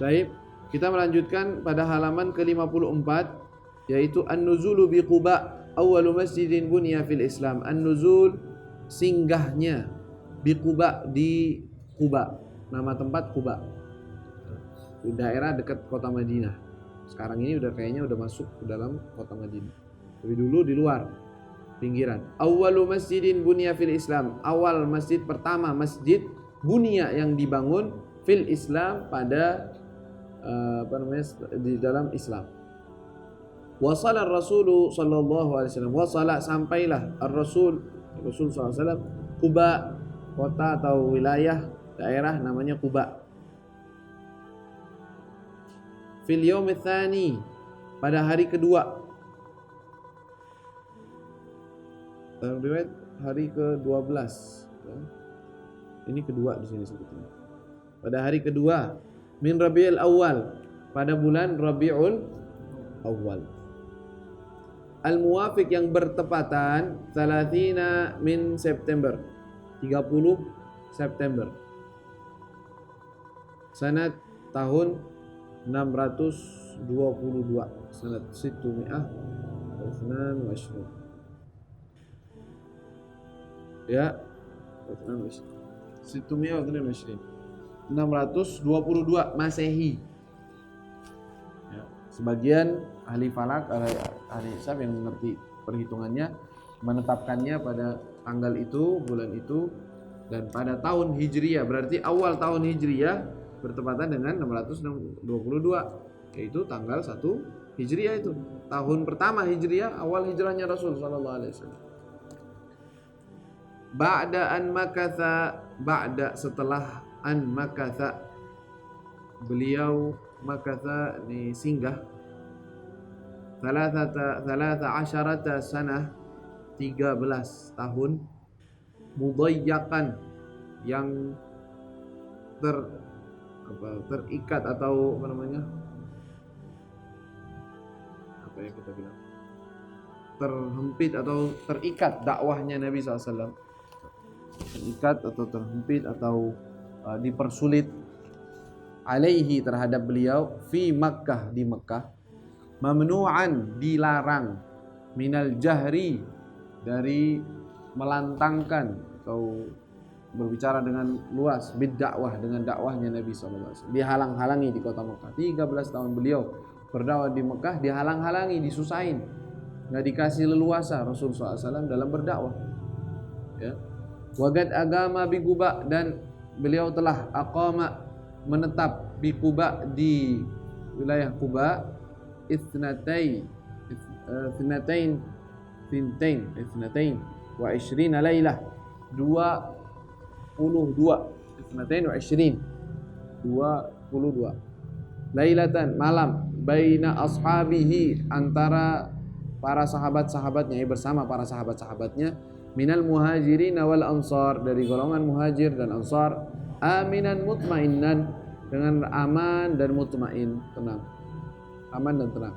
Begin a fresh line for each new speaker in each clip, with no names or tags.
Baik, kita melanjutkan pada halaman ke-54 yaitu An-Nuzulu bi Quba awwalu masjidin bunya fil Islam. An-Nuzul singgahnya bi Quba di Quba. Nama tempat Quba. Di daerah dekat kota Madinah. Sekarang ini kayaknya udah masuk ke dalam kota Madinah. Tapi dulu di luar, pinggiran. Awwalu masjidin bunya fil Islam. Awal masjid pertama, masjid bunya yang dibangun fil Islam pada di dalam Islam. Wasala Rasul sallallahu alaihi wasallam. Wasala sampailah Rasul sallallahu alaihi wasallam Quba, kota atau wilayah daerah namanya Quba. Fil yaum tsani, pada hari kedua. Dalam riwayat hari ke-12. Ini kedua di sini sebetulnya. Pada hari kedua min Rabiul Awal, pada bulan Rabiul Awal. Al-muwafiq yang bertepatan 30 min September, 30 September. Sanad tahun 622, sanad 622. Ya, 622 Masehi. Ya, sebagian ahli falak, ahli hisab yang mengerti perhitungannya menetapkannya pada tanggal itu, bulan itu, dan pada tahun Hijriyah. Berarti awal tahun Hijriyah bertepatan dengan 622, yaitu tanggal 1 Hijriyah itu. Tahun pertama Hijriyah, awal hijrahnya Rasul sallallahu alaihi wasallam. Ba'da an makatha, ba'da setelah an makatha, beliau makatha ini singgah 13 sanah, 13 tahun, mudayyakan yang terikat atau apa yang kita bilang, terhempit atau terikat dakwahnya Nabi SAW, terikat atau terhempit atau dipersulit alaihi terhadap beliau fi Makkah, di Makkah, mamnu'an dilarang, minal jahri dari melantangkan atau berbicara dengan luas, bid-dakwah dengan dakwahnya Nabi SAW. Dihalang-halangi di kota Mekah. 13 tahun beliau berdakwah di Mekah, dihalang-halangi, disusahin, nggak dikasih leluasa Rasul SAW dalam berdakwah. Ya. Wagad agama bi Quba, dan beliau telah aqama, menetap bi Quba, di wilayah Quba, itsnatain wa ishrina lailah, 22 lailatan, malam, baina ashabihi, antara para sahabat-sahabatnya, bersama para sahabat-sahabatnya, minal muhajirin wal ansar, dari golongan muhajir dan ansar, aminan mutmainnan, dengan aman dan mutmain, tenang, aman dan tenang.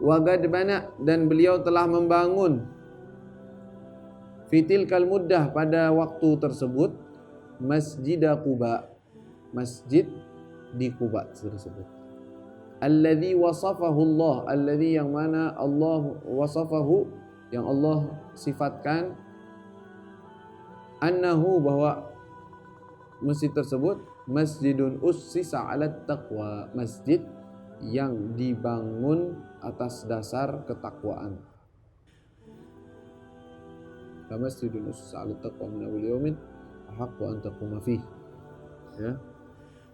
Wagad bana, dan beliau telah membangun fitil kal muddah, pada waktu tersebut, Masjid Quba, masjid di Quba tersebut. Alladzi wasafahu Allah, alladzi yang mana Allah wasafahu, yang Allah sifatkan, annahu, bahwa masjid tersebut masjidun ussisa 'ala taqwa, masjid yang dibangun atas dasar ketakwaan. Masjidun ussisa 'ala taqwa min awwal yaumin ahaqqu an taquma fihi. Ya.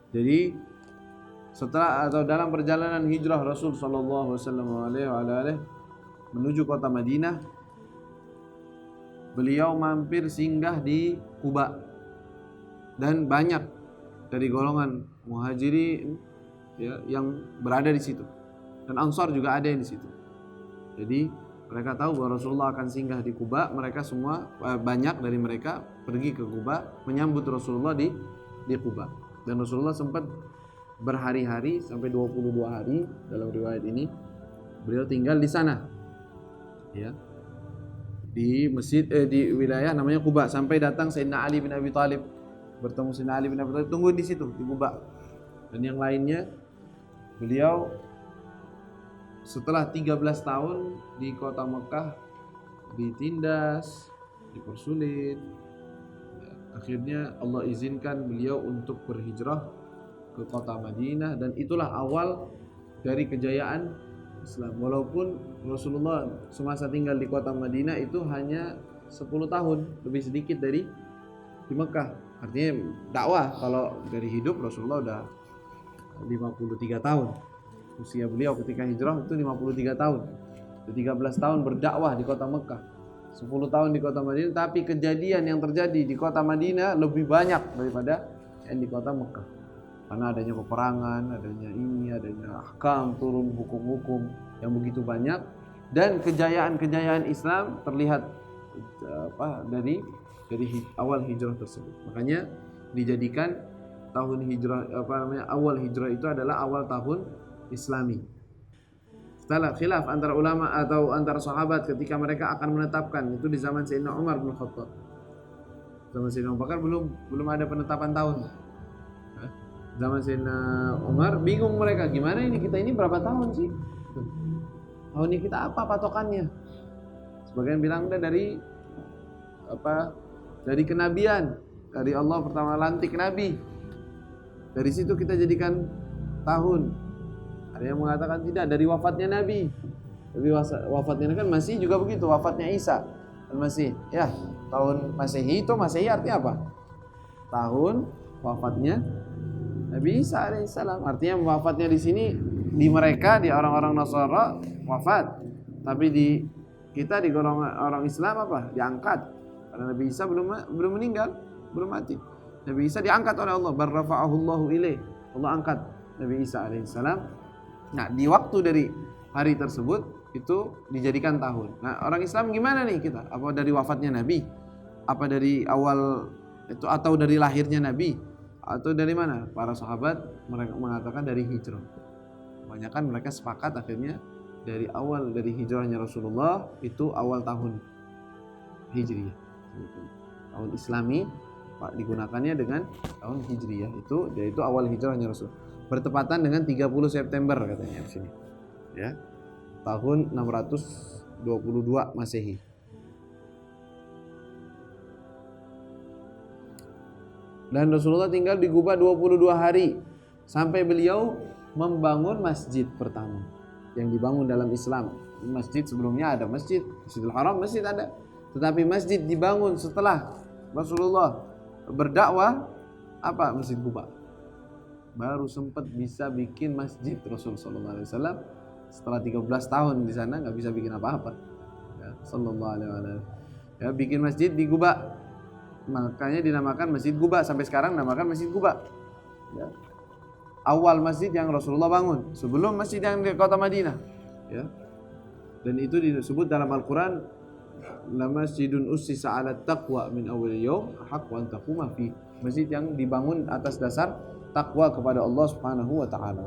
Jadi setelah atau dalam perjalanan hijrah Rasul sallallahu alaihi wasallam menuju kota Madinah, beliau mampir singgah di Quba, dan banyak dari golongan muhajirin, ya, yang berada di situ, dan ansar juga ada di situ. Jadi mereka tahu bahwa Rasulullah akan singgah di Quba. Mereka semua, banyak dari mereka pergi ke Quba menyambut Rasulullah di Quba, dan Rasulullah sempat berhari-hari sampai 22 hari dalam riwayat ini beliau tinggal di sana, ya, di masjid, di wilayah namanya Quba, sampai datang Sayyidina Ali bin Abi Thalib, bertemu Sayyidina Ali bin Abi Thalib, tunggu di situ di Quba. Dan yang lainnya, beliau setelah 13 tahun di kota Mekah ditindas, dipersulit, akhirnya Allah izinkan beliau untuk berhijrah ke kota Madinah, dan itulah awal dari kejayaan Islam. Walaupun Rasulullah semasa tinggal di kota Madinah itu hanya 10 tahun, lebih sedikit dari di Mekah. Artinya dakwah, kalau dari hidup Rasulullah udah 53 tahun. Usia beliau ketika hijrah itu 53 tahun. 13 tahun berdakwah di kota Mekah, 10 tahun di kota Madinah, tapi kejadian yang terjadi di kota Madinah lebih banyak daripada yang di kota Mekah. Karena adanya peperangan, adanya ini, adanya ahkam, turun hukum-hukum yang begitu banyak, dan kejayaan-kejayaan Islam terlihat dari awal hijrah tersebut. Makanya dijadikan tahun hijrah awal hijrah itu adalah awal tahun Islami. Setelah khilaf antara ulama atau antara sahabat ketika mereka akan menetapkan, itu di zaman Sayyidina Umar bin Khattab. Zaman Sayyidina Abu Bakar belum ada penetapan tahun. Zaman Sayyidina Umar bingung mereka, gimana ini, kita ini berapa tahun sih? Tahun ini kita apa patokannya? Sebagian bilang udah dari kenabian, dari Allah pertama lantik nabi. Dari situ kita jadikan tahun. Ada yang mengatakan tidak, dari wafatnya Nabi. Tapi wafatnya kan Masih juga begitu, wafatnya Isa Al-Masih. Ya, tahun Masehi itu, Masehi artinya apa? Tahun wafatnya Nabi Isa alaihissalam. Artinya wafatnya di sini, di mereka, di orang-orang Nasara wafat. Tapi di kita, di golongan orang Islam apa? Diangkat. Karena Nabi Isa belum meninggal, belum mati. Nabi Isa diangkat oleh Allah, barrafa'ahullahu ilaih. Allah angkat Nabi Isa alaihissalam. Nah, di waktu dari hari tersebut itu dijadikan tahun. Nah, orang Islam gimana nih kita? Apa dari wafatnya Nabi? Apa dari awal itu, atau dari lahirnya Nabi? Atau dari mana? Para sahabat mereka mengatakan dari hijrah. Kebanyakan mereka sepakat akhirnya dari awal dari hijrahnya Rasulullah itu awal tahun Hijriyah. Tahun Islami digunakannya dengan tahun Hijriyah, yaitu awal hijrahnya Rasul. Bertepatan dengan 30 September katanya di sini. Ya. Tahun 622 Masehi. Dan Rasulullah tinggal di Quba 22 hari sampai beliau membangun masjid pertama yang dibangun dalam Islam. Masjid sebelumnya ada Masjidil Haram, masjid ada. Tetapi masjid dibangun setelah Rasulullah berdakwah, Masjid Quba. Baru sempat bisa bikin masjid Rasul sallallahu alaihi wasallam setelah 13 tahun di sana, enggak bisa bikin apa-apa. Ya, sallallahu alaihi wasallam. Ya, bikin masjid di Quba. Makanya dinamakan Masjid Quba, sampai sekarang dinamakan Masjid Quba. Ya. Awal masjid yang Rasulullah bangun sebelum masjid yang di kota Madinah. Ya. Dan itu disebut dalam Al-Qur'an, la masjidun ussisa 'ala taqwa min awwal yaum haqqu an taquma fi. Masjid yang dibangun atas dasar takwa kepada Allah Subhanahu wa taala.